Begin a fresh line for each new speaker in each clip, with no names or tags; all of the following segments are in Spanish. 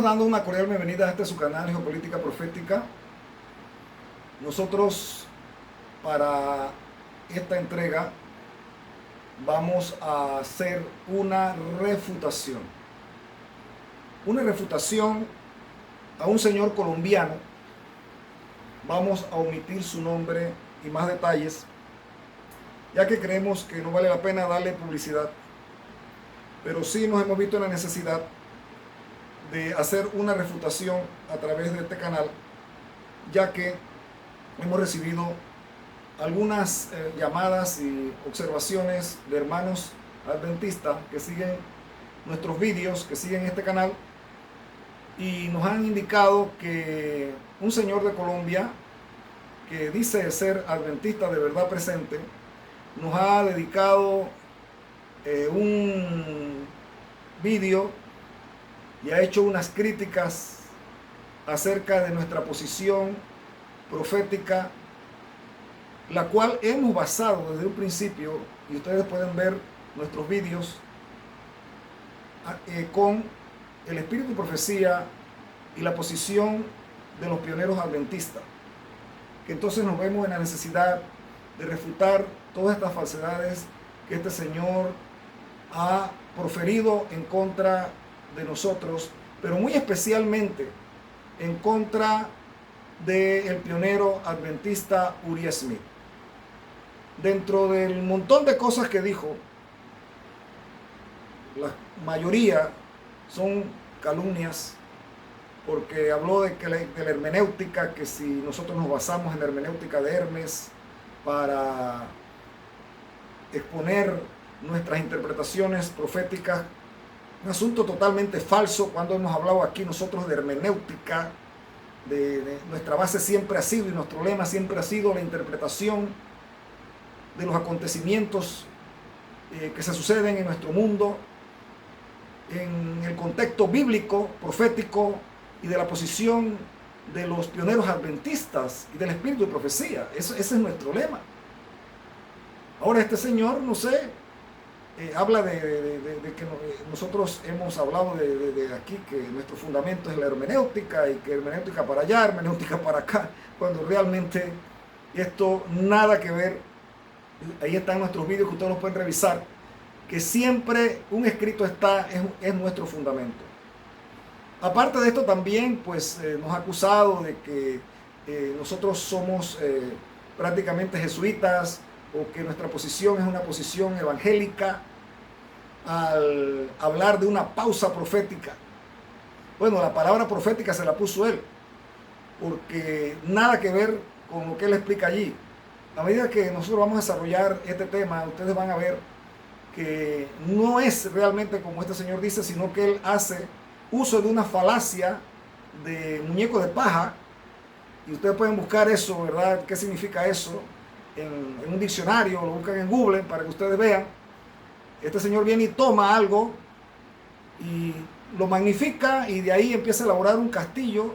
dando una cordial bienvenida a este su canal Geopolítica Profética. Nosotros para esta entrega vamos a hacer una refutación. Una refutación a un señor colombiano. Vamos a omitir su nombre y más detalles, ya que creemos que no vale la pena darle publicidad. Pero sí nos hemos visto en la necesidad de hacer una refutación a través de este canal, ya que hemos recibido algunas llamadas y observaciones de hermanos adventistas que siguen nuestros vídeos, que siguen este canal, y nos han indicado que un señor de Colombia que dice ser adventista de verdad presente nos ha dedicado un vídeo y ha hecho unas críticas acerca de nuestra posición profética, la cual hemos basado desde un principio, y ustedes pueden ver nuestros vídeos con el espíritu de profecía y la posición de los pioneros adventistas, que entonces nos vemos en la necesidad de refutar todas estas falsedades que este señor ha proferido en contra de nosotros, pero muy especialmente en contra del pionero adventista Uriah Smith. Dentro del montón de cosas que dijo, la mayoría son calumnias, porque habló de la hermenéutica, que si nosotros nos basamos en la hermenéutica de Hermes para exponer nuestras interpretaciones proféticas, un asunto totalmente falso. Cuando hemos hablado aquí nosotros de hermenéutica, de nuestra base siempre ha sido, y nuestro lema siempre ha sido, la interpretación de los acontecimientos que se suceden en nuestro mundo en el contexto bíblico, profético, y de la posición de los pioneros adventistas y del espíritu de profecía. Ese es nuestro lema. Ahora este señor, no sé, habla de que nosotros hemos hablado de aquí, que nuestro fundamento es la hermenéutica, y que hermenéutica para allá, hermenéutica para acá, cuando realmente esto nada que ver. Ahí están nuestros vídeos que ustedes los pueden revisar, que siempre un escrito es nuestro fundamento. Aparte de esto también, pues nos ha acusado de que nosotros somos prácticamente jesuitas, o que nuestra posición es una posición evangélica, al hablar de una pausa profética. Bueno, la palabra profética se la puso él, porque nada que ver con lo que él explica allí. A medida que nosotros vamos a desarrollar este tema, ustedes van a ver que no es realmente como este señor dice, sino que él hace uso de una falacia de muñeco de paja, y ustedes pueden buscar eso, ¿verdad? ¿Qué significa eso? En un diccionario, lo buscan en Google para que ustedes vean. Este señor viene y toma algo y lo magnifica, y de ahí empieza a elaborar un castillo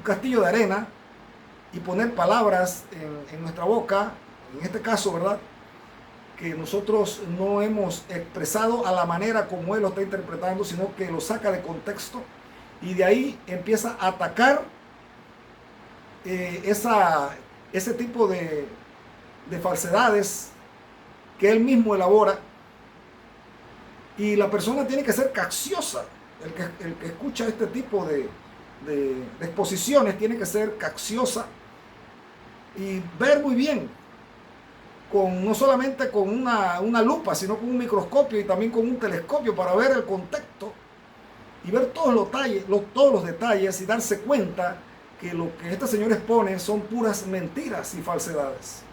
de arena, y poner palabras en nuestra boca, en este caso, ¿verdad?, que nosotros no hemos expresado a la manera como él lo está interpretando, sino que lo saca de contexto, y de ahí empieza a atacar ese tipo de falsedades que él mismo elabora. Y la persona tiene que ser cacciosa. El que escucha este tipo de exposiciones tiene que ser cacciosa y ver muy bien, no solamente con una lupa, sino con un microscopio y también con un telescopio, para ver el contexto y ver todos los detalles, y darse cuenta que lo que este señor expone son puras mentiras y falsedades.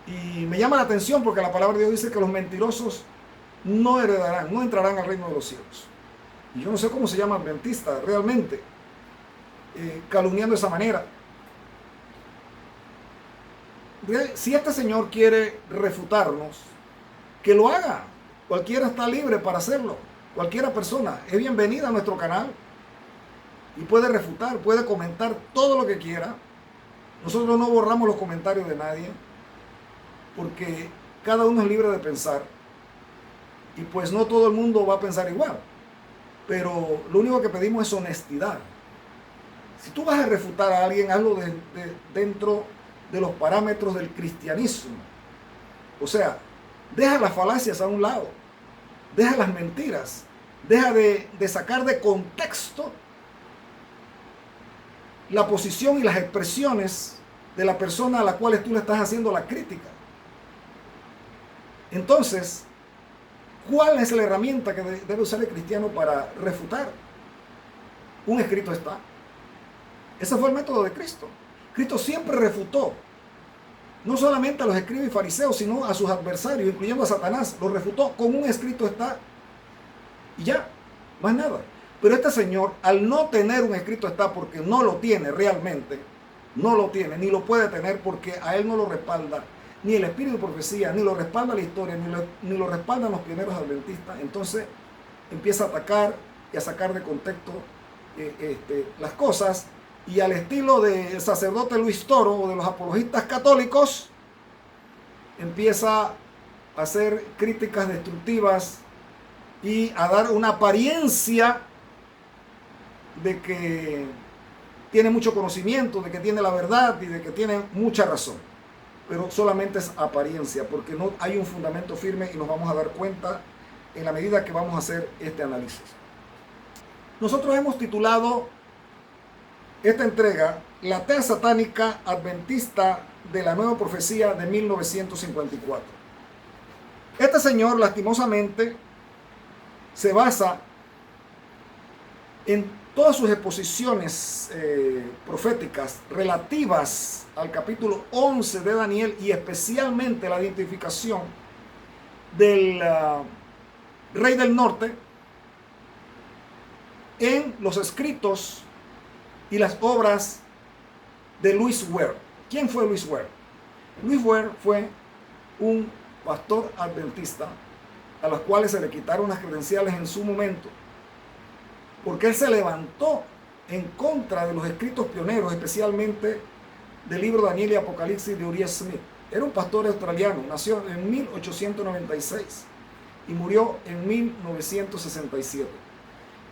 Y me llama la atención porque la palabra de Dios dice que los mentirosos no entrarán al reino de los cielos. Y yo no sé cómo se llama adventista realmente, calumniando de esa manera. Si este señor quiere refutarnos, que lo haga. Cualquiera está libre para hacerlo. Cualquiera persona es bienvenida a nuestro canal y puede refutar, puede comentar todo lo que quiera. Nosotros no borramos los comentarios de nadie, porque cada uno es libre de pensar, y pues no todo el mundo va a pensar igual. pero lo único que pedimos es honestidad. Si tú vas a refutar a alguien, hazlo dentro de los parámetros del cristianismo. O sea, deja las falacias a un lado, deja las mentiras, deja de sacar de contexto la posición y las expresiones de la persona a la cual tú le estás haciendo la crítica. Entonces, ¿cuál es la herramienta que debe usar el cristiano para refutar? Un escrito está. Ese fue el método de Cristo. Cristo siempre refutó, no solamente a los escribas y fariseos, sino a sus adversarios, incluyendo a Satanás. Lo refutó con un escrito está. Y ya, más nada. Pero este señor, al no tener un escrito está, porque no lo tiene realmente, no lo tiene, ni lo puede tener porque a él no lo respalda ni el espíritu de profecía, ni lo respalda la historia, ni lo respaldan los primeros adventistas. Entonces empieza a atacar y a sacar de contexto las cosas, y al estilo del sacerdote Luis Toro o de los apologistas católicos, empieza a hacer críticas destructivas y a dar una apariencia de que tiene mucho conocimiento, de que tiene la verdad y de que tiene mucha razón. Pero solamente es apariencia, porque no hay un fundamento firme, y nos vamos a dar cuenta en la medida que vamos a hacer este análisis. Nosotros hemos titulado esta entrega La atea satánica adventista de la nueva profecía de 1954. Este señor, lastimosamente, se basa en todas sus exposiciones proféticas relativas al capítulo 11 de Daniel, y especialmente la identificación del rey del norte en los escritos y las obras de Louis Ware. ¿Quién fue Louis Ware? Louis Ware fue un pastor adventista a los cuales se le quitaron las credenciales en su momento, porque él se levantó en contra de los escritos pioneros, especialmente del libro Daniel y Apocalipsis de Uriah Smith. Era un pastor australiano, nació en 1896 y murió en 1967.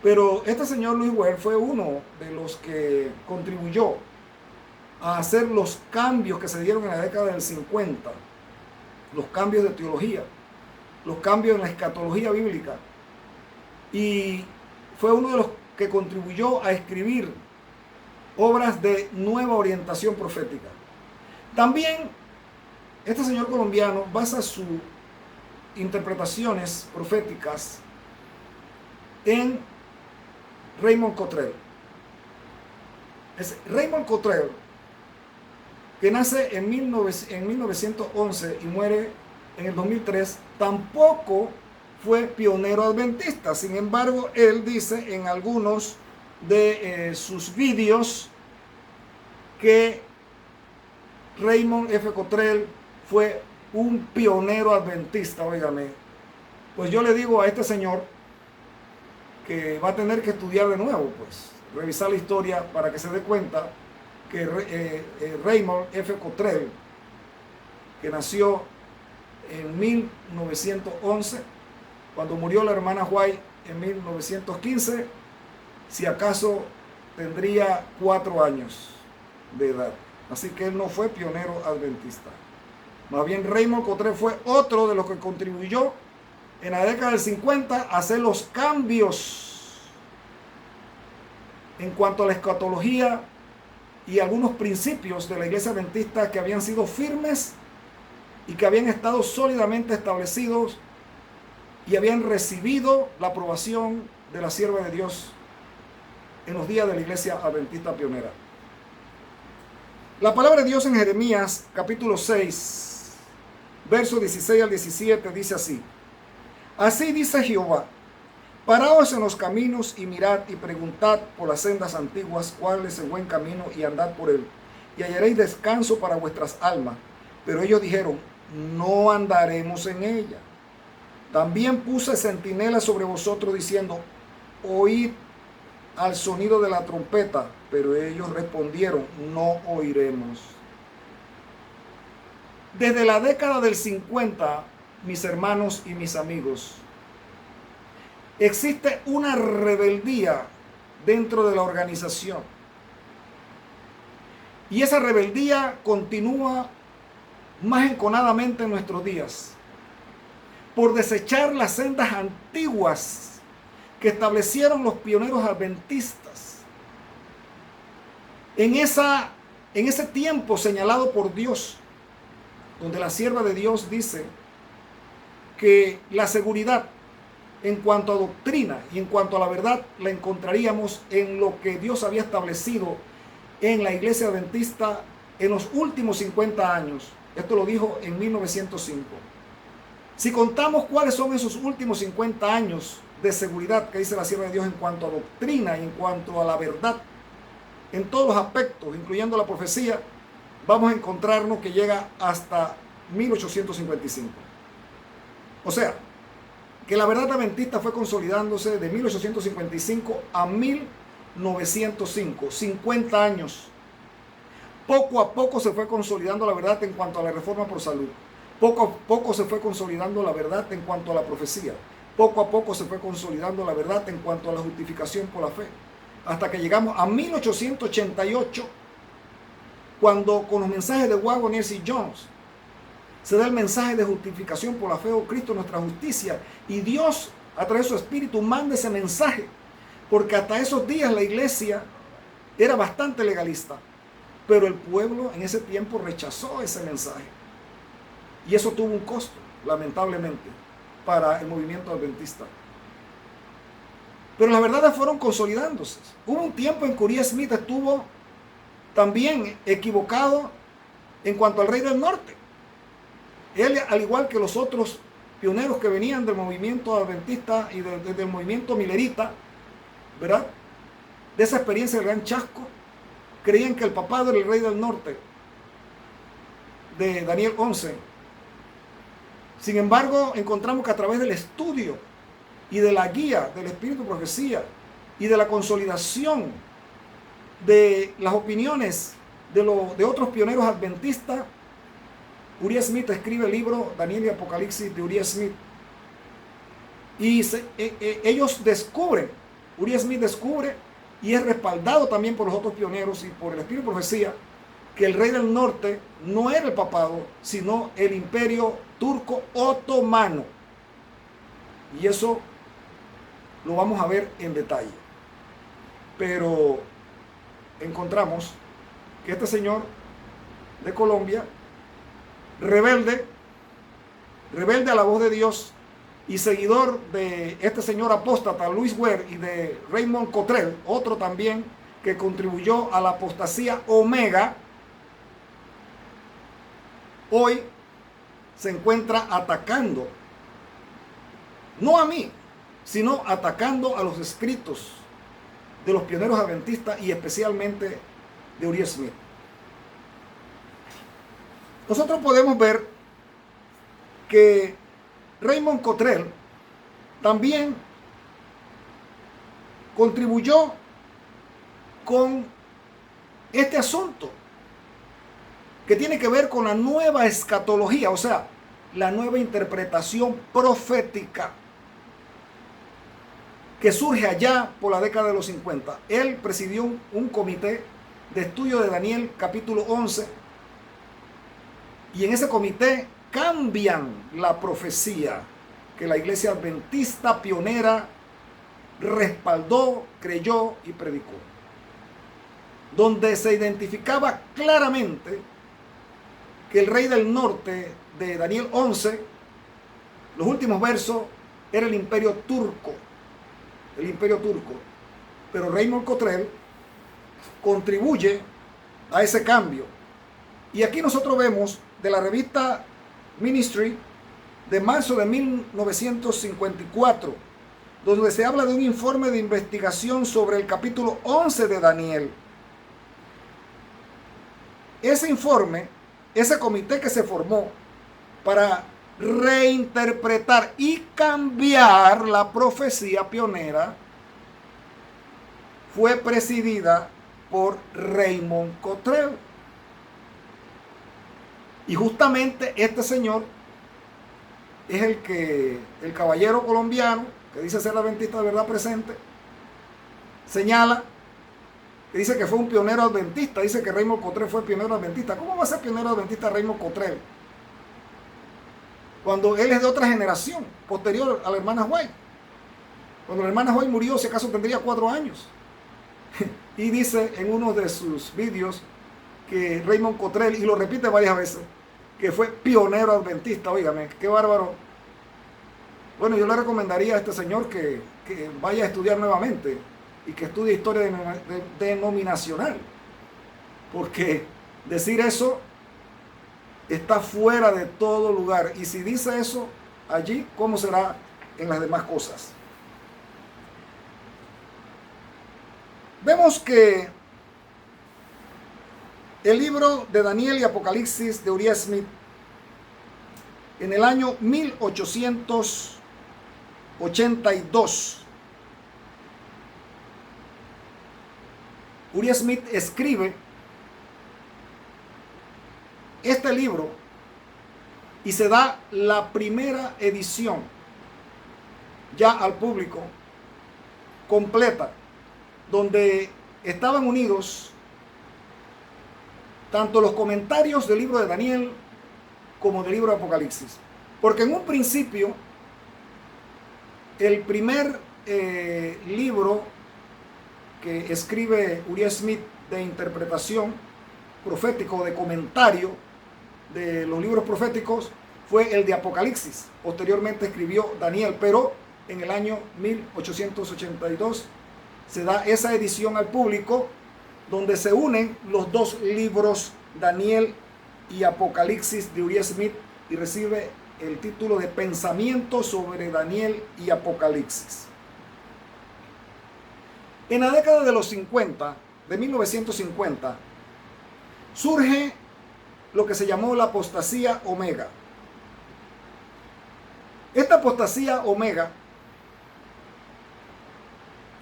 Pero este señor Louis Ware fue uno de los que contribuyó a hacer los cambios que se dieron en la década del 50, los cambios de teología, los cambios en la escatología bíblica, y fue uno de los que contribuyó a escribir obras de nueva orientación profética. También este señor colombiano basa sus interpretaciones proféticas en Raymond Cottrell. Es Raymond Cottrell, que nace en 1911 y muere en el 2003, tampoco fue pionero adventista. Sin embargo, él dice en algunos de sus vídeos que Raymond F. Cottrell fue un pionero adventista. Óigame, pues yo le digo a este señor que va a tener que estudiar de nuevo, pues revisar la historia para que se dé cuenta que Raymond F. Cottrell, que nació en 1911, cuando murió la hermana White en 1915, si acaso tendría 4 años de edad. Así que él no fue pionero adventista. Más bien, Raymond Cottrell fue otro de los que contribuyó en la década del 50 a hacer los cambios en cuanto a la escatología y algunos principios de la iglesia adventista que habían sido firmes y que habían estado sólidamente establecidos y habían recibido la aprobación de la sierva de Dios en los días de la iglesia adventista pionera. La palabra de Dios en Jeremías capítulo 6, versos 16 al 17 dice así: Así dice Jehová, paraos en los caminos y mirad y preguntad por las sendas antiguas cuál es el buen camino, y andad por él, y hallaréis descanso para vuestras almas. Pero ellos dijeron, no andaremos en ella. También puse centinelas sobre vosotros diciendo, oíd al sonido de la trompeta. Pero ellos respondieron, no oiremos. Desde la década del 50, mis hermanos y mis amigos, existe una rebeldía dentro de la organización. Y esa rebeldía continúa más enconadamente en nuestros días, por desechar las sendas antiguas que establecieron los pioneros adventistas. En ese tiempo señalado por Dios, donde la sierva de Dios dice que la seguridad en cuanto a doctrina y en cuanto a la verdad la encontraríamos en lo que Dios había establecido en la iglesia adventista en los últimos 50 años. Esto lo dijo en 1905. Si contamos cuáles son esos últimos 50 años de seguridad que dice la sierva de Dios en cuanto a doctrina y en cuanto a la verdad, en todos los aspectos, incluyendo la profecía, vamos a encontrarnos que llega hasta 1855. O sea, que la verdad adventista fue consolidándose de 1855 a 1905, 50 años. Poco a poco se fue consolidando la verdad en cuanto a la reforma por salud. Poco a poco se fue consolidando la verdad en cuanto a la profecía. Poco a poco se fue consolidando la verdad en cuanto a la justificación por la fe. Hasta que llegamos a 1888, cuando con los mensajes de Waggoner y Jones se da el mensaje de justificación por la fe, oh Cristo nuestra justicia, y Dios a través de su Espíritu manda ese mensaje, porque hasta esos días la iglesia era bastante legalista, pero el pueblo en ese tiempo rechazó ese mensaje, y eso tuvo un costo, lamentablemente, para el movimiento adventista. Pero las verdades fueron consolidándose. Hubo un tiempo en que Uriah Smith estuvo también equivocado en cuanto al Rey del Norte. Él, al igual que los otros pioneros que venían del movimiento adventista y del movimiento milerita, ¿verdad?, de esa experiencia del Gran Chasco, creían que el papá del Rey del Norte, de Daniel 11, sin embargo, encontramos que a través del estudio y de la guía del Espíritu de Profecía y de la consolidación de las opiniones de otros pioneros adventistas, Uriah Smith escribe el libro Daniel y Apocalipsis de Uriah Smith. Y ellos descubren, Uriah Smith descubre, y es respaldado también por los otros pioneros y por el Espíritu de Profecía, que el Rey del Norte no era el papado, sino el imperio turco otomano. Y eso lo vamos a ver en detalle. Pero encontramos que este señor de Colombia, rebelde a la voz de Dios y seguidor de este señor apóstata Louis Ware y de Raymond Cottrell, otro también que contribuyó a la apostasía Omega, hoy se encuentra atacando, no a mí, sino atacando a los escritos de los pioneros adventistas y especialmente de Uriah Smith. Nosotros podemos ver que Raymond Cottrell también contribuyó con este asunto que tiene que ver con la nueva escatología, o sea, la nueva interpretación profética que surge allá por la década de los 50. Él presidió un comité de estudio de Daniel capítulo 11, y en ese comité cambian la profecía que la iglesia adventista pionera respaldó, creyó y predicó, donde se identificaba claramente que el Rey del Norte de Daniel 11, los últimos versos, era el imperio turco, pero Raymond Cottrell contribuye a ese cambio. Y aquí nosotros vemos de la revista Ministry de marzo de 1954, donde se habla de un informe de investigación sobre el capítulo 11 de Daniel. Ese informe, ese comité que se formó para reinterpretar y cambiar la profecía pionera, fue presidida por Raymond Cottrell. Y justamente este señor es el caballero colombiano que dice ser adventista de verdad presente, señala que dice que fue un pionero adventista, dice que Raymond Cottrell fue pionero adventista. ¿Cómo va a ser pionero adventista Raymond Cottrell? Cuando él es de otra generación, posterior a la hermana White. Cuando la hermana White murió, si acaso tendría 4 años. Y dice en uno de sus vídeos que Raymond Cottrell, y lo repite varias veces, que fue pionero adventista. Óigame, qué bárbaro. Bueno, yo le recomendaría a este señor que vaya a estudiar nuevamente y que estudie historia denominacional, porque decir eso está fuera de todo lugar, y si dice eso allí, ¿cómo será en las demás cosas? Vemos que el libro de Daniel y Apocalipsis de Uriah Smith, en el año 1882, Uriah Smith escribe este libro y se da la primera edición ya al público completa, donde estaban unidos tanto los comentarios del libro de Daniel como del libro de Apocalipsis. Porque en un principio, el primer libro que escribe Uriah Smith de interpretación profético, de comentario de los libros proféticos, fue el de Apocalipsis. Posteriormente escribió Daniel, pero en el año 1882 se da esa edición al público, donde se unen los dos libros, Daniel y Apocalipsis, de Uriah Smith, y recibe el título de Pensamientos sobre Daniel y Apocalipsis. En la década de los 50, de 1950, surge lo que se llamó la apostasía Omega. Esta apostasía Omega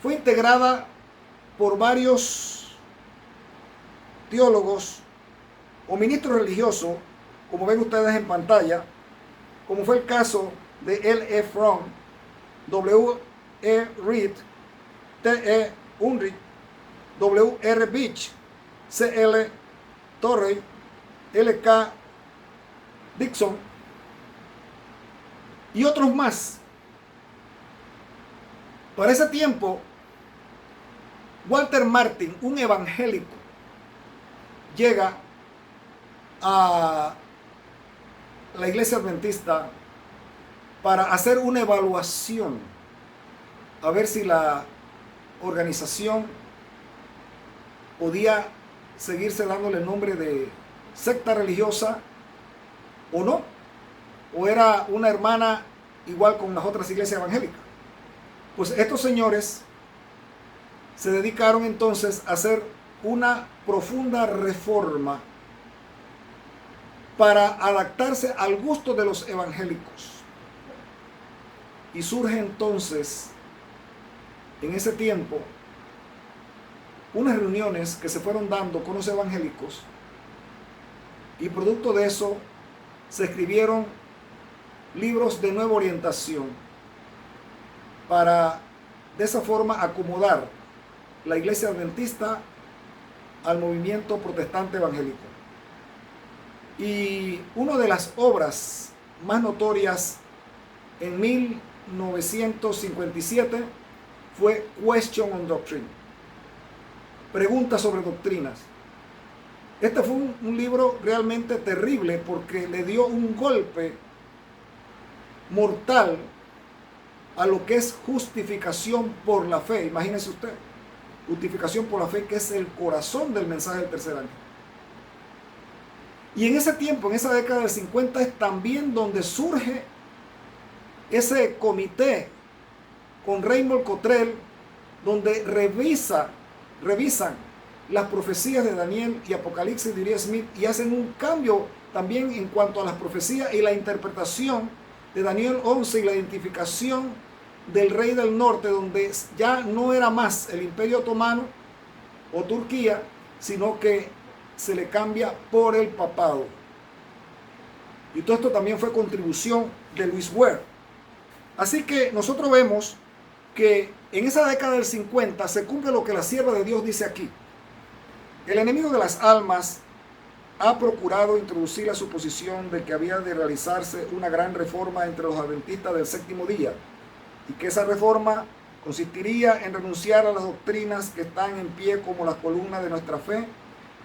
fue integrada por varios teólogos o ministros religiosos, como ven ustedes en pantalla, como fue el caso de L. E. Fromm, W. E. Reed, T. E. Unrich, W. R. Beach, C. L. Torrey, L. K. Dixon y otros más. Para ese tiempo, Walter Martin, un evangélico, llega a la iglesia adventista para hacer una evaluación, a ver si la organización podía seguirse dándole el nombre de secta religiosa o no, o era una hermana igual con las otras iglesias evangélicas. Pues estos señores se dedicaron entonces a hacer una profunda reforma para adaptarse al gusto de los evangélicos. Y surge entonces, en ese tiempo, unas reuniones que se fueron dando con los evangélicos, y producto de eso se escribieron libros de nueva orientación para de esa forma acomodar la iglesia adventista al movimiento protestante evangélico. Y una de las obras más notorias en 1957 fue Question on Doctrine, Preguntas sobre Doctrinas. Este fue un libro realmente terrible, porque le dio un golpe mortal a lo que es justificación por la fe. Imagínese usted, justificación por la fe, que es el corazón del mensaje del tercer año. Y en ese tiempo, en esa década del 50, es también donde surge ese comité con Raymond Cottrell, donde revisan las profecías de Daniel y Apocalipsis de Uriah Smith, y hacen un cambio también en cuanto a las profecías y la interpretación de Daniel 11 y la identificación del rey del norte, donde ya no era más el Imperio Otomano o Turquía, sino que se le cambia por el papado. Y todo esto también fue contribución de Louis Ware. Así que nosotros vemos que en esa década del 50 se cumple lo que la sierva de Dios dice aquí. El enemigo de las almas ha procurado introducir la suposición de que había de realizarse una gran reforma entre los adventistas del séptimo día y que esa reforma consistiría en renunciar a las doctrinas que están en pie como las columnas de nuestra fe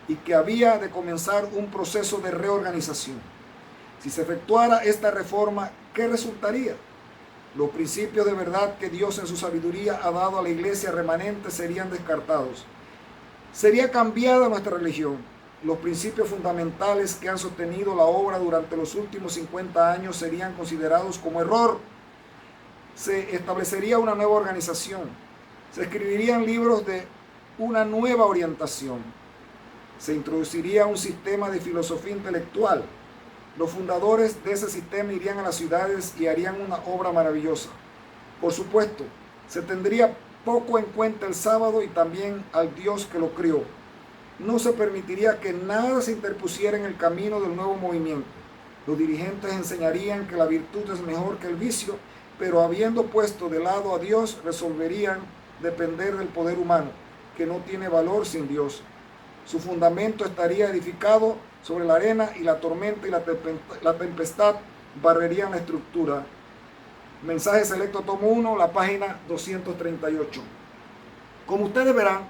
y que había de comenzar un proceso de reorganización. Si se efectuara esta reforma, ¿qué resultaría? Los principios de verdad que Dios en su sabiduría ha dado a la iglesia remanente serían descartados. Sería cambiada nuestra religión. Los principios fundamentales que han sostenido la obra durante los últimos 50 años serían considerados como error. Se establecería una nueva organización. Se escribirían libros de una nueva orientación. Se introduciría un sistema de filosofía intelectual. Los fundadores de ese sistema irían a las ciudades y harían una obra maravillosa. Por supuesto, se tendría poco en cuenta el sábado y también al Dios que lo crió. No se permitiría que nada se interpusiera en el camino del nuevo movimiento. Los dirigentes enseñarían que la virtud es mejor que el vicio, pero habiendo puesto de lado a Dios, resolverían depender del poder humano, que no tiene valor sin Dios. Su fundamento estaría edificado sobre la arena y la tormenta y la tempestad barrerían la estructura. Mensaje selecto tomo 1, la página 238. Como ustedes verán,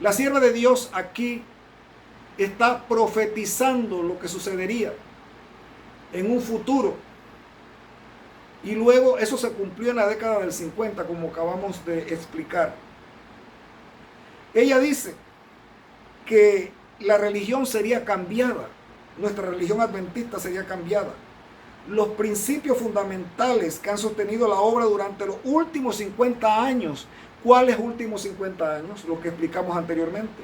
la sierva de Dios aquí está profetizando lo que sucedería en un futuro. Y luego eso se cumplió en la década del 50, como acabamos de explicar. Ella dice que la religión sería cambiada, nuestra religión adventista sería cambiada. Los principios fundamentales que han sostenido la obra durante los últimos 50 años. ¿Cuáles últimos 50 años? Lo que explicamos anteriormente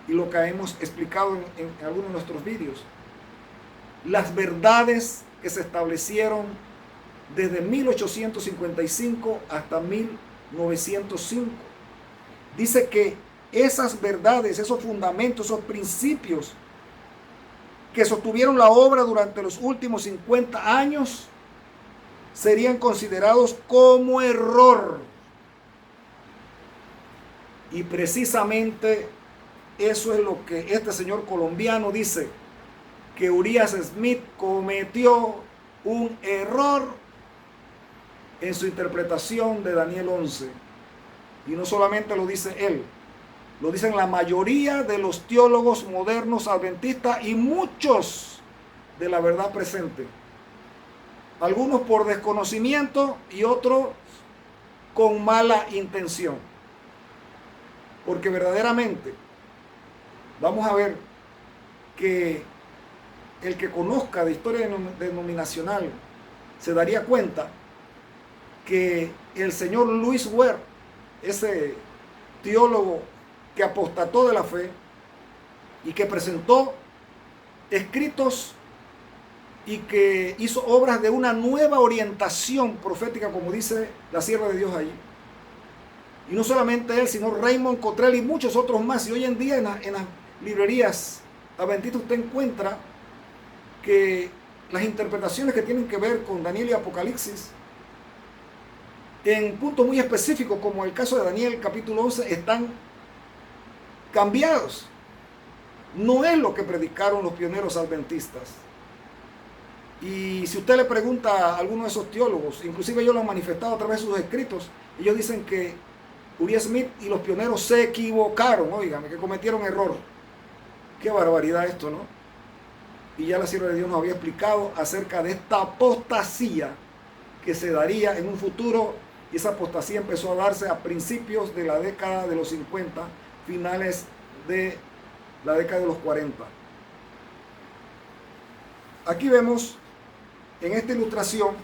y lo que hemos explicado en algunos de nuestros vídeos. Las verdades que se establecieron desde 1855 hasta 1905. Dice que esas verdades, esos fundamentos, esos principios que sostuvieron la obra durante los últimos 50 años serían considerados como error. Y precisamente eso es lo que este señor colombiano dice, que Urias Smith cometió un error en su interpretación de Daniel 11. Y no solamente lo dice él, lo dicen la mayoría de los teólogos modernos adventistas y muchos de la verdad presente. Algunos por desconocimiento y otros con mala intención. Porque verdaderamente vamos a ver que el que conozca de historia denominacional se daría cuenta que el señor Louis Ware, ese teólogo que apostató de la fe y que presentó escritos y que hizo obras de una nueva orientación profética, como dice la sierva de Dios ahí. Y no solamente él, sino Raymond Cottrell y muchos otros más. Y hoy en día en las librerías adventistas usted encuentra que las interpretaciones que tienen que ver con Daniel y Apocalipsis, en puntos muy específicos, como el caso de Daniel capítulo 11, están cambiados. No es lo que predicaron los pioneros adventistas. Y si usted le pregunta a alguno de esos teólogos, inclusive ellos lo han manifestado a través de sus escritos, ellos dicen que Urias Smith y los pioneros se equivocaron, oigan, que cometieron error. Qué barbaridad esto, ¿no? Y ya la sierva de Dios nos había explicado acerca de esta apostasía que se daría en un futuro, y esa apostasía empezó a darse a principios de la década de los 50, finales de la década de los 40. Aquí vemos en esta ilustración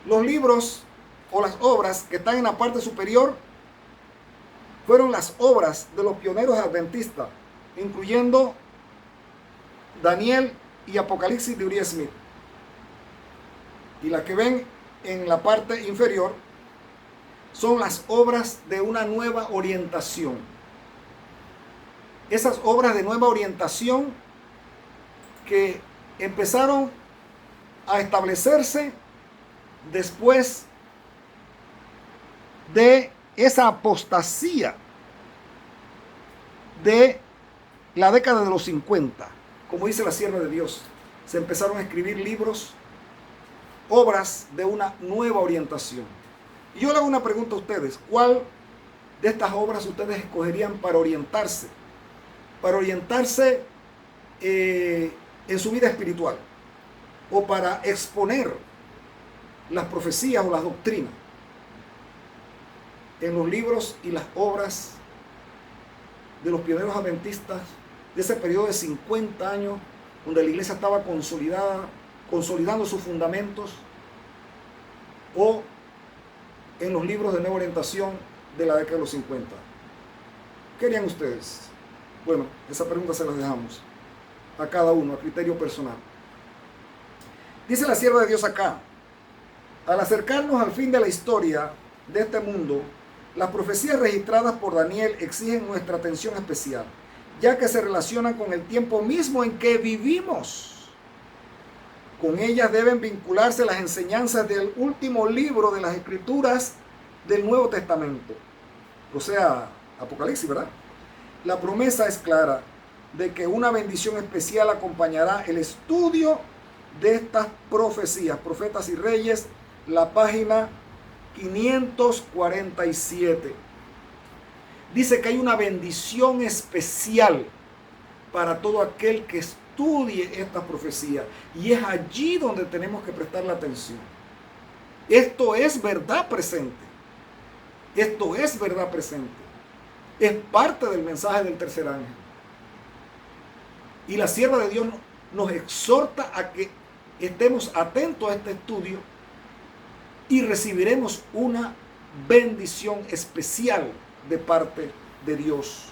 los libros o las obras que están en la parte superior. Fueron las obras de los pioneros adventistas, incluyendo Daniel y Apocalipsis de Urias Smith. Y las que ven en la parte inferior son las obras de una nueva orientación. Esas obras de nueva orientación que empezaron a establecerse después de esa apostasía de la década de los 50. Como dice la sierva de Dios, se empezaron a escribir libros, obras de una nueva orientación. Y yo le hago una pregunta a ustedes: ¿cuál de estas obras ustedes escogerían para orientarse? Para orientarse en su vida espiritual, o para exponer las profecías o las doctrinas en los libros y las obras de los pioneros adventistas de ese periodo de 50 años, donde la iglesia estaba consolidando sus fundamentos, o en los libros de nueva orientación de la década de los 50? ¿Qué harían ustedes? Bueno, esa pregunta se la dejamos a cada uno, a criterio personal. Dice la sierva de Dios acá: al acercarnos al fin de la historia de este mundo, las profecías registradas por Daniel exigen nuestra atención especial, ya que se relacionan con el tiempo mismo en que vivimos. Con ellas deben vincularse las enseñanzas del último libro de las Escrituras del Nuevo Testamento, o sea, Apocalipsis, ¿verdad? La promesa es clara de que una bendición especial acompañará el estudio de estas profecías. Profetas y Reyes, la página 547. Dice que hay una bendición especial para todo aquel que estudie esta profecía, y es allí donde tenemos que prestar la atención. Esto es verdad presente. Esto es verdad presente. Es parte del mensaje del tercer ángel. Y la sierva de Dios nos exhorta a que estemos atentos a este estudio y recibiremos una bendición especial de parte de Dios.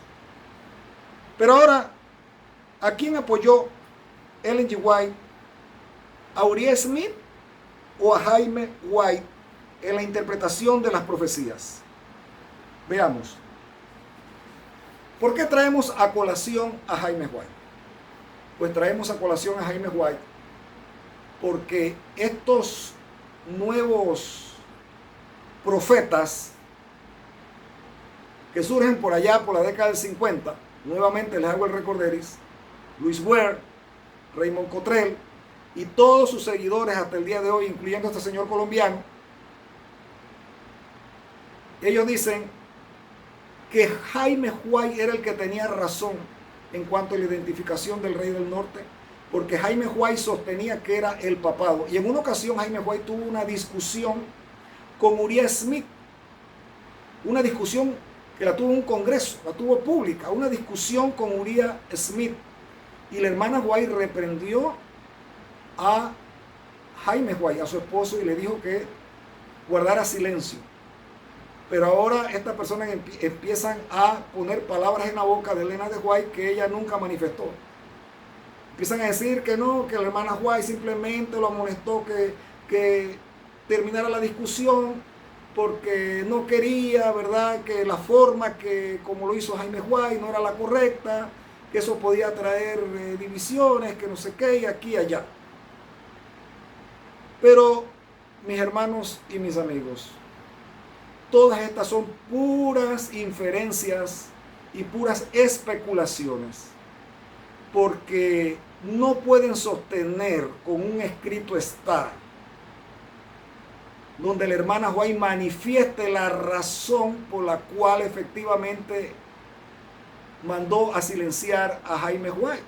Pero ahora, ¿a quién apoyó Ellen G. White? ¿A Uriah Smith o a Jaime White en la interpretación de las profecías? Veamos. ¿Por qué traemos a colación a Jaime White? Pues traemos a colación a Jaime White porque estos nuevos profetas que surgen por allá por la década del 50, nuevamente les hago el recorderis: Louis Ware, Raymond Cottrell y todos sus seguidores hasta el día de hoy, incluyendo a este señor colombiano, ellos dicen que Jaime White era el que tenía razón en cuanto a la identificación del rey del norte, porque Jaime White sostenía que era el papado. Y en una ocasión Jaime White tuvo una discusión con Uriah Smith, una discusión que la tuvo en un congreso, la tuvo pública, una discusión con Uriah Smith, y la hermana White reprendió a Jaime White, a su esposo, y le dijo que guardara silencio. Pero ahora estas personas empiezan a poner palabras en la boca de Elena de White que ella nunca manifestó. Empiezan a decir que no, que la hermana White simplemente lo amonestó que terminara la discusión porque no quería, ¿verdad?, que la forma que como lo hizo Jaime White no era la correcta, que eso podía traer divisiones, que no sé qué, y aquí y allá. Pero, mis hermanos y mis amigos, todas estas son puras inferencias y puras especulaciones, porque no pueden sostener con un escrito está donde la hermana White manifieste la razón por la cual efectivamente mandó a silenciar a Jaime White.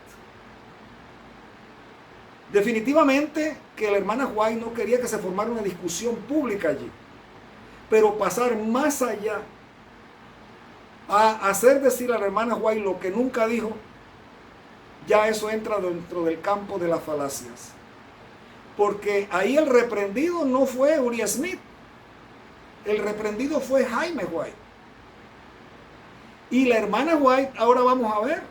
Definitivamente que la hermana White no quería que se formara una discusión pública allí, pero pasar más allá a hacer decir a la hermana White lo que nunca dijo, ya eso entra dentro del campo de las falacias. Porque ahí el reprendido no fue Uriah Smith, el reprendido fue Jaime White. Y la hermana White, ahora vamos a ver,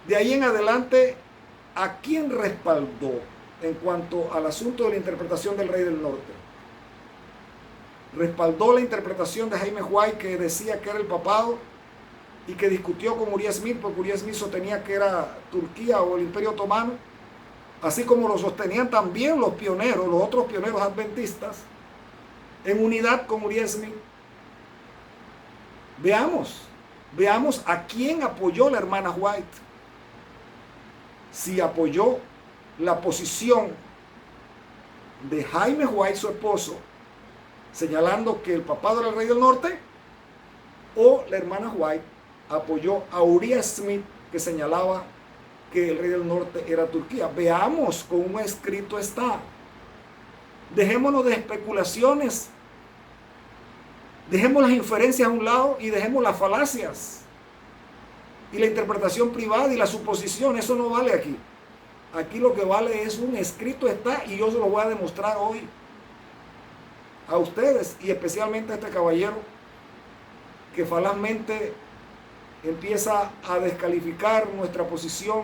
de ahí en adelante, ¿a quién respaldó en cuanto al asunto de la interpretación del rey del norte? Respaldó la interpretación de Jaime White, que decía que era el papado y que discutió con Uriah Smith, porque Uriah Smith sostenía que era Turquía o el Imperio Otomano, así como lo sostenían también los pioneros, los otros pioneros adventistas, en unidad con Uriah Smith. Veamos a quién apoyó la hermana White. Si apoyó la posición de Jaime White, su esposo, señalando que el papado era el rey del norte, o la hermana White apoyó a Uriah Smith, que señalaba que el rey del norte era Turquía. Veamos cómo escrito está. Dejémonos de especulaciones, dejemos las inferencias a un lado y dejemos las falacias y la interpretación privada y la suposición. Eso no vale aquí. Aquí lo que vale es un escrito está, y yo se lo voy a demostrar hoy a ustedes y especialmente a este caballero que falazmente empieza a descalificar nuestra posición,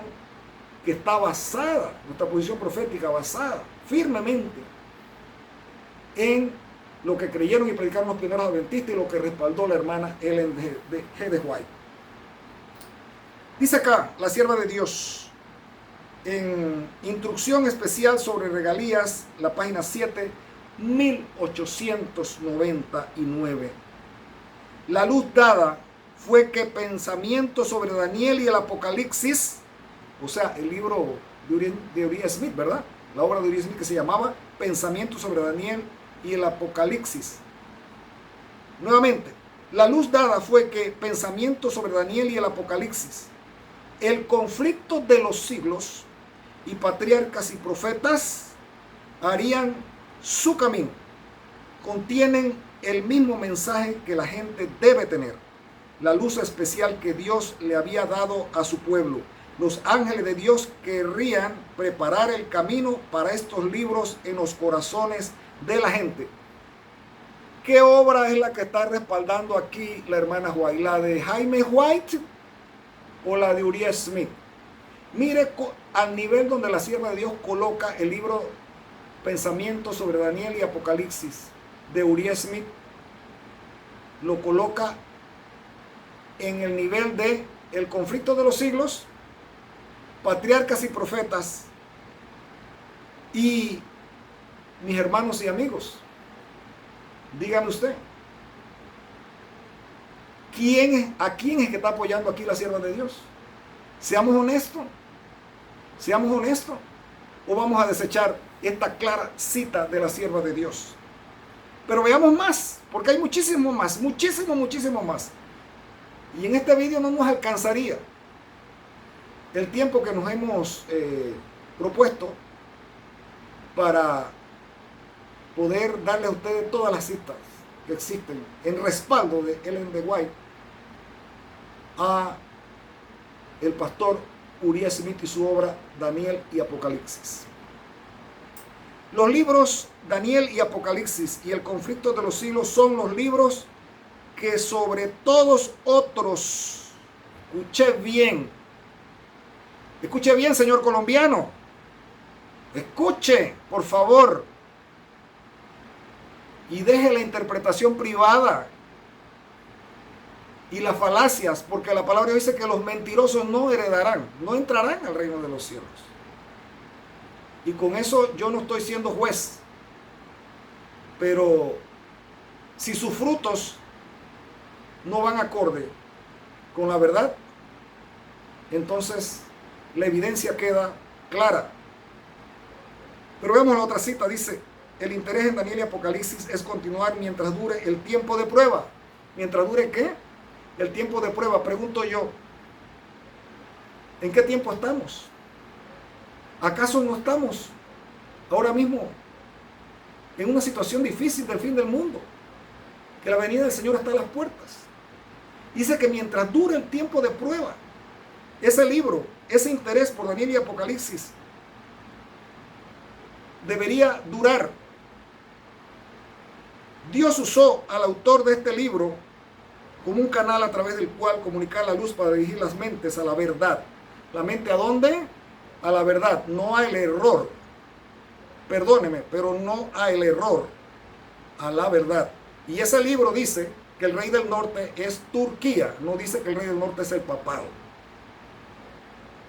que está basada, nuestra posición profética basada firmemente en lo que creyeron y predicaron los pioneros adventistas y lo que respaldó la hermana Ellen G. White. Dice acá la sierva de Dios en Instrucción Especial sobre Regalías, la página 7, 1899. La luz dada fue que pensamiento sobre Daniel y el Apocalipsis, o sea, el libro de Uriah Smith, ¿verdad? La obra de Uriah Smith, que se llamaba Pensamiento sobre Daniel y el Apocalipsis. Nuevamente, la luz dada fue que pensamiento sobre Daniel y el Apocalipsis, el conflicto de los siglos y patriarcas y profetas harían su camino. Contienen el mismo mensaje que la gente debe tener, la luz especial que Dios le había dado a su pueblo. Los ángeles de Dios querrían preparar el camino para estos libros en los corazones de la gente. ¿Qué obra es la que está respaldando aquí la hermana White? ¿La de Jaime White o la de Uriah Smith? Mire al nivel donde la sierva de Dios coloca el libro Pensamientos sobre Daniel y Apocalipsis de Uriah Smith. Lo coloca en el nivel de el conflicto de los siglos, patriarcas y profetas. Y mis hermanos y amigos, dígame usted, ¿a quién es que está apoyando aquí la sierva de Dios? Seamos honestos, o vamos a desechar esta clara cita de la sierva de Dios. Pero veamos más, porque hay muchísimo más. Y en este vídeo no nos alcanzaría el tiempo que nos hemos propuesto para poder darle a ustedes todas las citas que existen en respaldo de Ellen G. White a el pastor Uriah Smith y su obra Daniel y Apocalipsis. Los libros Daniel y Apocalipsis y el conflicto de los siglos son los libros que sobre todos otros, escuche bien, señor colombiano, escuche, por favor, y deje la interpretación privada y las falacias, porque la palabra dice que los mentirosos no entrarán al reino de los cielos. Y con eso yo no estoy siendo juez, pero si sus frutos no van acorde con la verdad, entonces la evidencia queda clara. Pero vemos la otra cita, dice: el interés en Daniel y Apocalipsis es continuar mientras dure el tiempo de prueba. ¿Mientras dure qué? El tiempo de prueba. Pregunto yo, ¿en qué tiempo estamos? ¿Acaso no estamos ahora mismo en una situación difícil del fin del mundo? Que la venida del Señor está a las puertas. Dice que mientras dure el tiempo de prueba, ese libro, ese interés por Daniel y Apocalipsis debería durar. Dios usó al autor de este libro como un canal a través del cual comunicar la luz para dirigir las mentes a la verdad. ¿La mente a dónde? A la verdad, no al error. Perdóneme, pero no al error, a la verdad. Y ese libro dice que el rey del norte es Turquía, no dice que el rey del norte es el papado.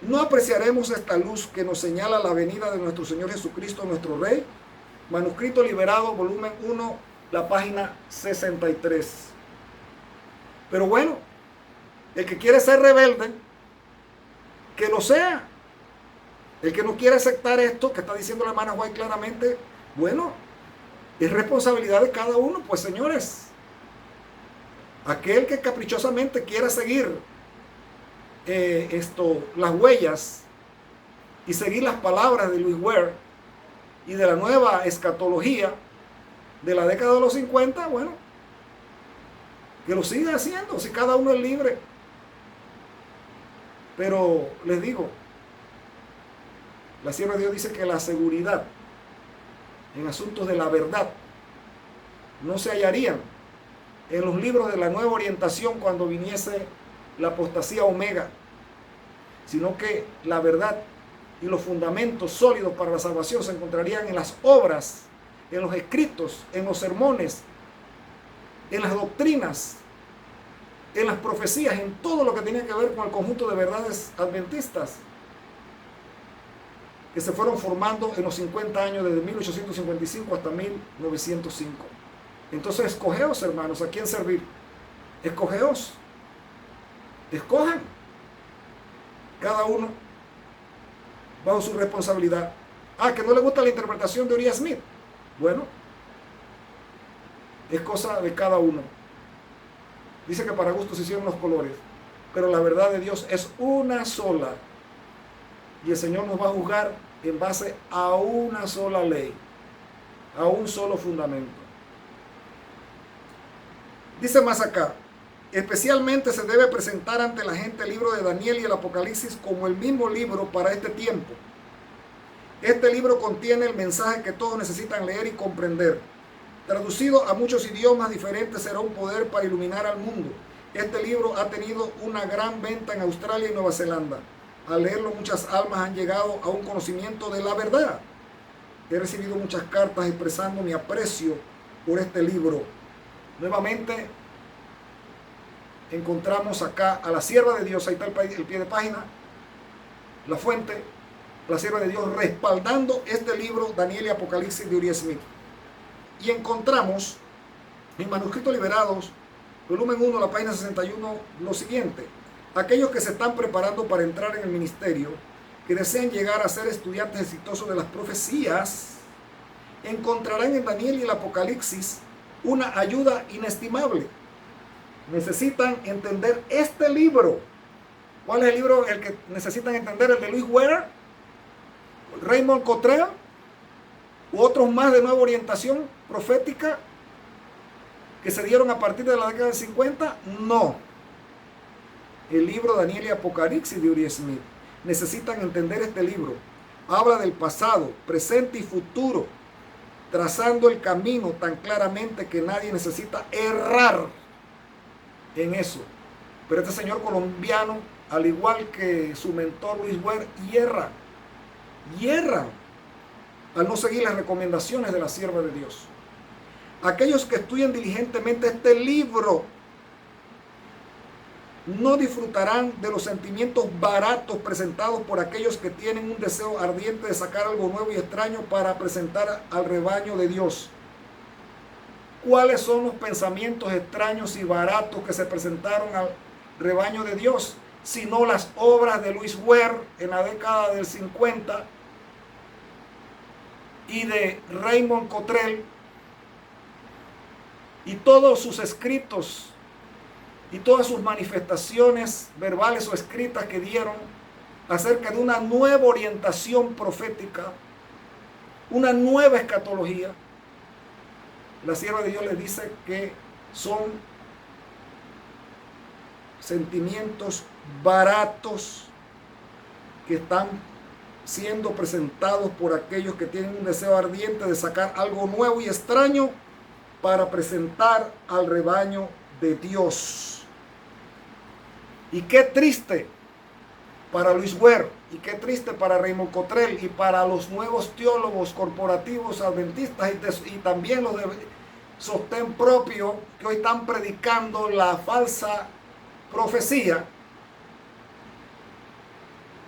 no apreciaremos esta luz que nos señala la venida de nuestro Señor Jesucristo, nuestro Rey. Manuscrito liberado, volumen 1, la página 63. Pero bueno, el que quiere ser rebelde, que lo sea. El que no quiere aceptar esto, que está diciendo la hermana White claramente, bueno, es responsabilidad de cada uno, pues señores. Aquel que caprichosamente quiera seguir las huellas y seguir las palabras de Louis Ware y de la nueva escatología de la década de los 50, bueno, que lo siga haciendo, si cada uno es libre. Pero les digo, la sierva de Dios dice que la seguridad en asuntos de la verdad no se hallarían en los libros de la nueva orientación cuando viniese la apostasía omega, sino que la verdad y los fundamentos sólidos para la salvación se encontrarían en las obras, en los escritos, en los sermones, en las doctrinas, en las profecías, en todo lo que tenía que ver con el conjunto de verdades adventistas que se fueron formando en los 50 años desde 1855 hasta 1905. Entonces, escogeos, hermanos, a quién servir. Escogeos. Escojan. Cada uno bajo su responsabilidad. Que no le gusta la interpretación de Uriah Smith. Bueno, es cosa de cada uno. Dice que para gusto se hicieron los colores, pero la verdad de Dios es una sola. Y el Señor nos va a juzgar en base a una sola ley, a un solo fundamento. Dice más acá, especialmente se debe presentar ante la gente el libro de Daniel y el Apocalipsis como el mismo libro para este tiempo. Este libro contiene el mensaje que todos necesitan leer y comprender. Traducido a muchos idiomas diferentes será un poder para iluminar al mundo. Este libro ha tenido una gran venta en Australia y Nueva Zelanda. Al leerlo muchas almas han llegado a un conocimiento de la verdad. He recibido muchas cartas expresando mi aprecio por este libro. Nuevamente encontramos acá a la sierva de Dios, ahí está el pie de página, la fuente, la sierva de Dios respaldando este libro, Daniel y Apocalipsis de Uriah Smith. Y encontramos en Manuscritos Liberados, volumen 1, la página 61, lo siguiente. Aquellos que se están preparando para entrar en el ministerio, que desean llegar a ser estudiantes exitosos de las profecías, encontrarán en Daniel y el Apocalipsis una ayuda inestimable. Necesitan entender este libro. ¿Cuál es el libro el que necesitan entender? ¿El de Louis Ware? ¿Raymond Cottrell? ¿U otros más de nueva orientación profética que se dieron a partir de la década del 50? No. El libro Daniel y Apocalipsis de Uriah Smith. Necesitan entender este libro. Habla del pasado, presente y futuro, trazando el camino tan claramente que nadie necesita errar en eso. Pero este señor colombiano, al igual que su mentor Louis Ware, hierran al no seguir las recomendaciones de la sierva de Dios. Aquellos que estudian diligentemente este libro no disfrutarán de los sentimientos baratos presentados por aquellos que tienen un deseo ardiente de sacar algo nuevo y extraño para presentar al rebaño de Dios. ¿Cuáles son los pensamientos extraños y baratos que se presentaron al rebaño de Dios? Sino las obras de Louis Ware en la década del 50 y de Raymond Cottrell y todos sus escritos y todas sus manifestaciones verbales o escritas que dieron acerca de una nueva orientación profética, una nueva escatología. La sierva de Dios les dice que son sentimientos baratos que están siendo presentados por aquellos que tienen un deseo ardiente de sacar algo nuevo y extraño para presentar al rebaño de Dios. Y qué triste para Louis Ware, y qué triste para Raymond Cottrell y para los nuevos teólogos corporativos adventistas y también los de sostén propio que hoy están predicando la falsa profecía,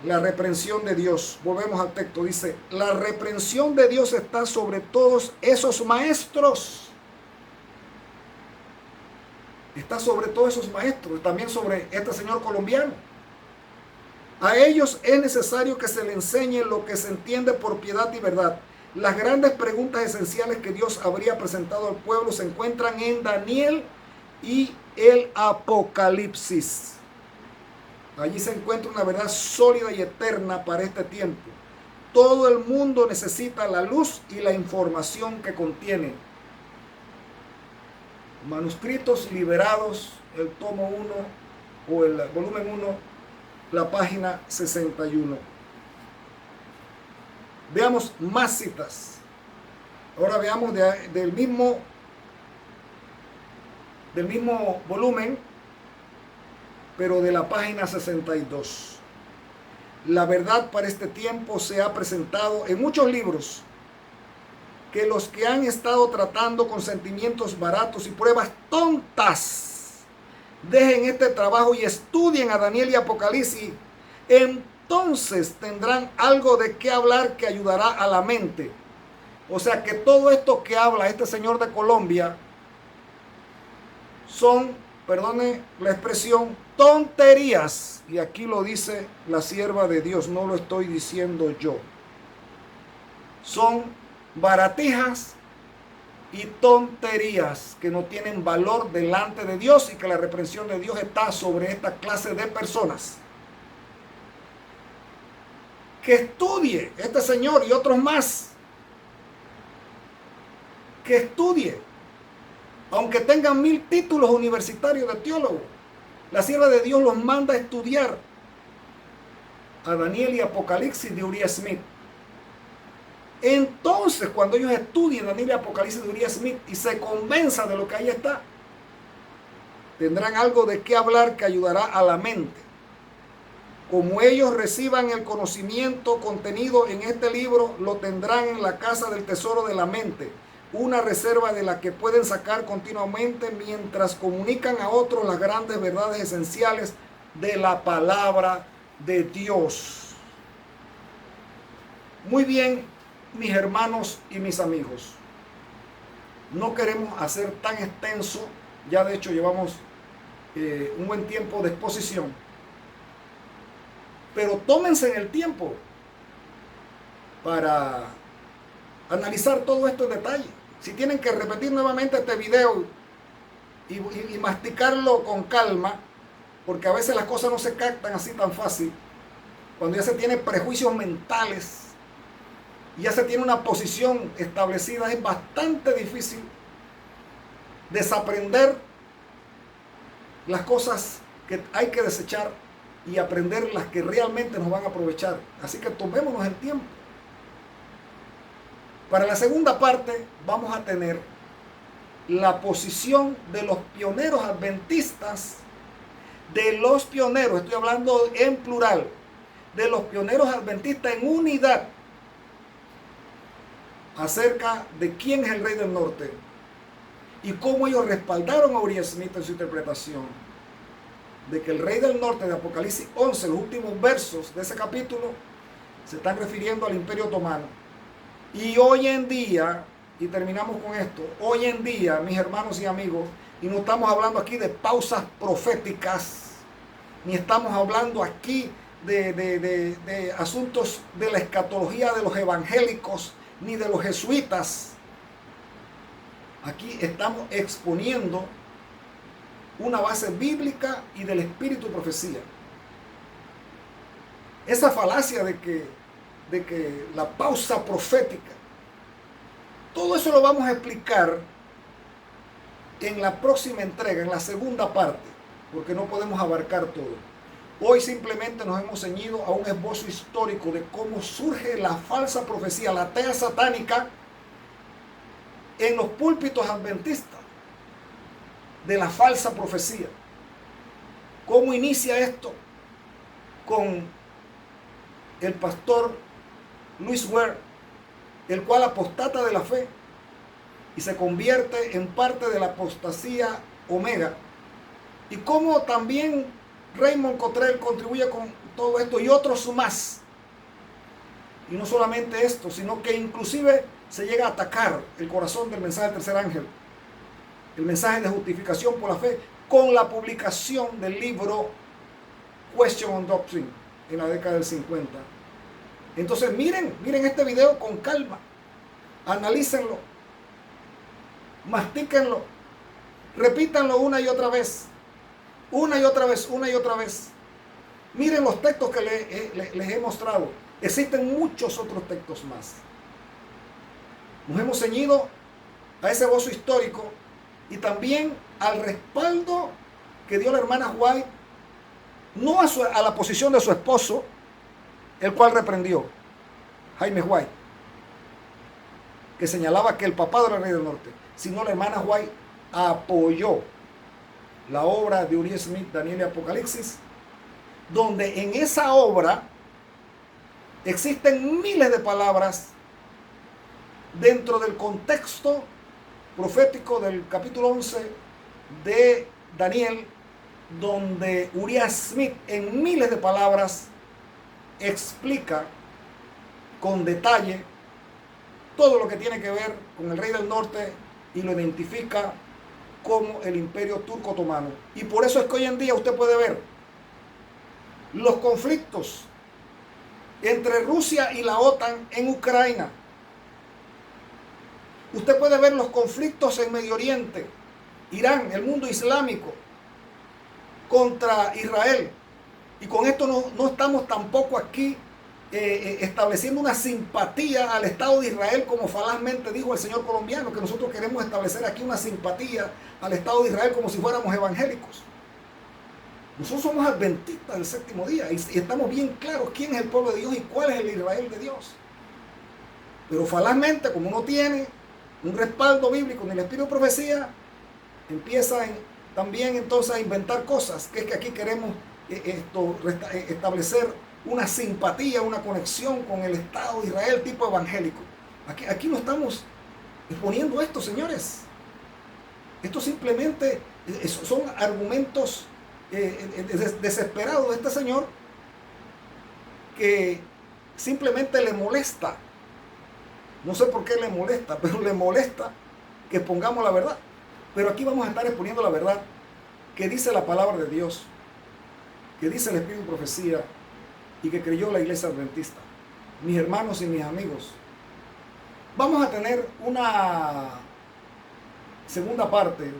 La reprensión de Dios. Volvemos al texto. Dice, la reprensión de Dios está sobre todos esos maestros. Está sobre todos esos maestros. También sobre este señor colombiano. A ellos es necesario que se les enseñe lo que se entiende por piedad y verdad. Las grandes preguntas esenciales que Dios habría presentado al pueblo se encuentran en Daniel y el Apocalipsis. Allí se encuentra una verdad sólida y eterna para este tiempo. Todo el mundo necesita la luz y la información que contiene. Manuscritos liberados, el tomo 1 o el volumen 1, la página 61. Veamos más citas. Ahora veamos del mismo volumen, pero de la página 62. La verdad para este tiempo se ha presentado en muchos libros que los que han estado tratando con sentimientos baratos y pruebas tontas dejen este trabajo y estudien a Daniel y Apocalipsis. Entonces tendrán algo de qué hablar que ayudará a la mente. O sea que todo esto que habla este señor de Colombia son, perdone la expresión, tonterías. Y aquí lo dice la sierva de Dios, no lo estoy diciendo yo. Son baratijas y tonterías que no tienen valor delante de Dios y que la reprensión de Dios está sobre esta clase de personas. Que estudie este señor y otros más. Que estudie. Aunque tengan 1000 títulos universitarios de teólogo, la sierva de Dios los manda a estudiar a Daniel y Apocalipsis de Uriah Smith. Entonces, cuando ellos estudien Daniel y Apocalipsis de Uriah Smith y se convenzan de lo que ahí está, tendrán algo de qué hablar que ayudará a la mente. Como ellos reciban el conocimiento contenido en este libro, lo tendrán en la casa del tesoro de la mente, una reserva de la que pueden sacar continuamente mientras comunican a otros las grandes verdades esenciales de la palabra de Dios. Muy bien, mis hermanos y mis amigos, no queremos hacer tan extenso, ya de hecho llevamos un buen tiempo de exposición, pero tómense en el tiempo para analizar todo esto en detalle. Si tienen que repetir nuevamente este video y masticarlo con calma, porque a veces las cosas no se captan así tan fácil, cuando ya se tienen prejuicios mentales, ya se tiene una posición establecida, es bastante difícil desaprender las cosas que hay que desechar y aprender las que realmente nos van a aprovechar. Así que tomémonos el tiempo. Para la segunda parte vamos a tener la posición de los pioneros adventistas, estoy hablando en plural, de los pioneros adventistas en unidad, acerca de quién es el Rey del Norte y cómo ellos respaldaron a Uriah Smith en su interpretación de que el Rey del Norte de Apocalipsis 11, los últimos versos de ese capítulo, se están refiriendo al Imperio Otomano. Y hoy en día, y terminamos con esto, hoy en día, mis hermanos y amigos, y no estamos hablando aquí de pausas proféticas, ni estamos hablando aquí de asuntos de la escatología de los evangélicos, ni de los jesuitas. Aquí estamos exponiendo una base bíblica y del espíritu de profecía. Esa falacia de que la pausa profética, todo eso lo vamos a explicar en la próxima entrega, en la segunda parte, porque no podemos abarcar todo. Hoy simplemente nos hemos ceñido a un esbozo histórico de cómo surge la falsa profecía, la tea satánica, en los púlpitos adventistas, de la falsa profecía. ¿Cómo inicia esto? Con el pastor Louis Ware, el cual apostata de la fe y se convierte en parte de la apostasía omega. Y cómo también Raymond Cottrell contribuye con todo esto y otros más. Y no solamente esto, sino que inclusive se llega a atacar el corazón del mensaje del tercer ángel, el mensaje de justificación por la fe, con la publicación del libro Question on Doctrine en la década del 50. Entonces miren este video con calma, analícenlo, mastíquenlo, repítanlo una y otra vez, una y otra vez, una y otra vez. Miren los textos que les he mostrado. Existen muchos otros textos más. Nos hemos ceñido a ese gozo histórico y también al respaldo que dio la hermana White, no a la posición de su esposo, el cual reprendió, Jaime White, que señalaba que el papá era el rey del norte, sino la hermana White apoyó la obra de Uriah Smith, Daniel y Apocalipsis, donde en esa obra existen miles de palabras dentro del contexto profético del capítulo 11 de Daniel, donde Uriah Smith en miles de palabras explica con detalle todo lo que tiene que ver con el rey del norte y lo identifica como el imperio turco otomano. Y por eso es que hoy en día usted puede ver los conflictos entre Rusia y la OTAN en Ucrania. Usted puede ver los conflictos en Medio Oriente, Irán, el mundo islámico, contra Israel. Y con esto no estamos tampoco aquí estableciendo una simpatía al Estado de Israel, como falazmente dijo el señor colombiano, que nosotros queremos establecer aquí una simpatía al Estado de Israel como si fuéramos evangélicos. Nosotros somos adventistas del séptimo día y estamos bien claros quién es el pueblo de Dios y cuál es el Israel de Dios. Pero falazmente, como no tiene un respaldo bíblico ni el espíritu de profecía, empieza también entonces a inventar cosas, que es que aquí queremos establecer una simpatía, una conexión con el Estado de Israel tipo evangélico. Aquí no estamos exponiendo esto, señores. Esto simplemente son argumentos desesperados de este señor que simplemente le molesta. No sé por qué le molesta, pero le molesta que pongamos la verdad. Pero aquí vamos a estar exponiendo la verdad que dice la palabra de Dios, que dice el Espíritu de Profecía y que creyó la iglesia adventista. Mis hermanos y mis amigos, vamos a tener una segunda parte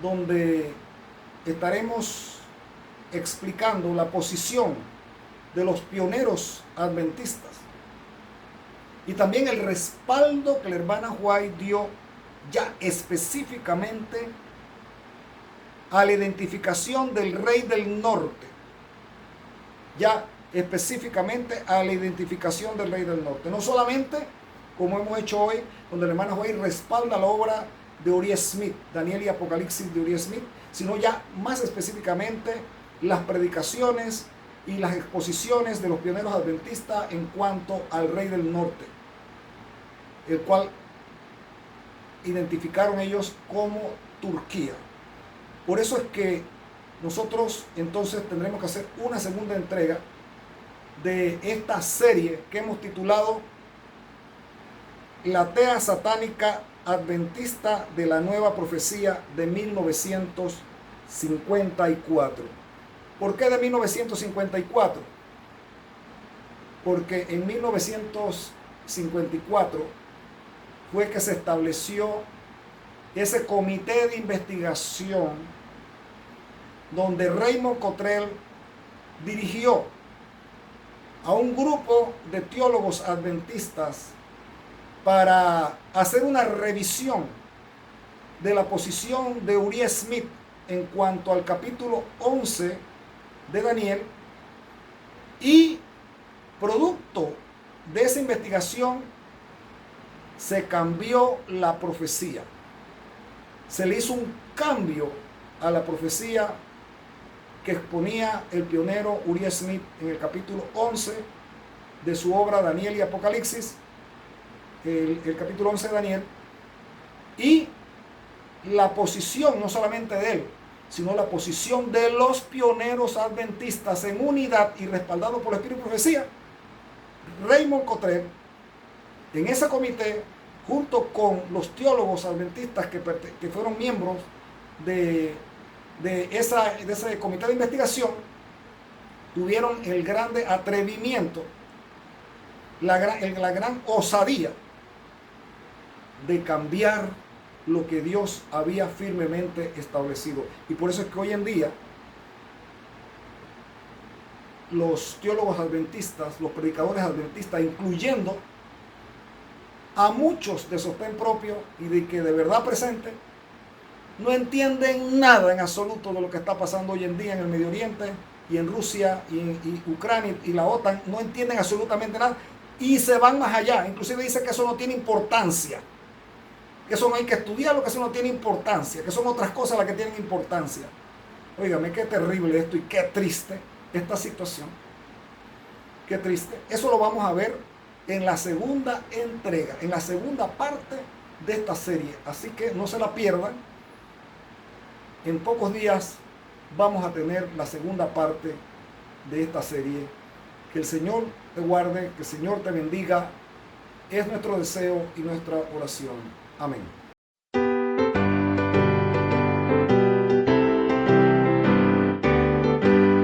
donde estaremos explicando la posición de los pioneros adventistas y también el respaldo que la hermana White dio ya específicamente a la identificación del rey del norte, ya específicamente a la identificación del rey del norte, no solamente como hemos hecho hoy, donde la hermana White respalda la obra de Uriah Smith, Daniel y Apocalipsis de Uriah Smith, sino ya más específicamente las predicaciones y las exposiciones de los pioneros adventistas en cuanto al rey del norte, el cual identificaron ellos como Turquía. Por eso es que nosotros entonces tendremos que hacer una segunda entrega de esta serie que hemos titulado La tea satánica adventista de la nueva profecía de 1954. ¿Por qué de 1954? Porque en 1954 fue que se estableció ese comité de investigación donde Raymond Cottrell dirigió a un grupo de teólogos adventistas para hacer una revisión de la posición de Uriah Smith en cuanto al capítulo 11 de Daniel, y producto de esa investigación se cambió la profecía. Se le hizo un cambio a la profecía que exponía el pionero Uriah Smith en el capítulo 11 de su obra Daniel y Apocalipsis, el capítulo 11 de Daniel, y la posición no solamente de él, sino la posición de los pioneros adventistas en unidad y respaldado por el Espíritu y profecía. Raymond Cottrell, en ese comité, junto con los teólogos adventistas que fueron miembros de ese comité de investigación, tuvieron el grande atrevimiento, la gran osadía de cambiar lo que Dios había firmemente establecido. Y por eso es que hoy en día los teólogos adventistas, los predicadores adventistas, incluyendo a muchos de sostén propio y de que de verdad presente, no entienden nada en absoluto de lo que está pasando hoy en día en el Medio Oriente y en Rusia y Ucrania y la OTAN. No entienden absolutamente nada y se van más allá. Inclusive dice que eso no tiene importancia, que eso no hay que estudiarlo, que eso no tiene importancia, que son otras cosas las que tienen importancia. Óigame, qué terrible esto y qué triste esta situación. Qué triste. Eso lo vamos a ver en la segunda entrega, en la segunda parte de esta serie. Así que no se la pierdan. En pocos días vamos a tener la segunda parte de esta serie. Que el Señor te guarde, que el Señor te bendiga. Es nuestro deseo y nuestra oración. Amén.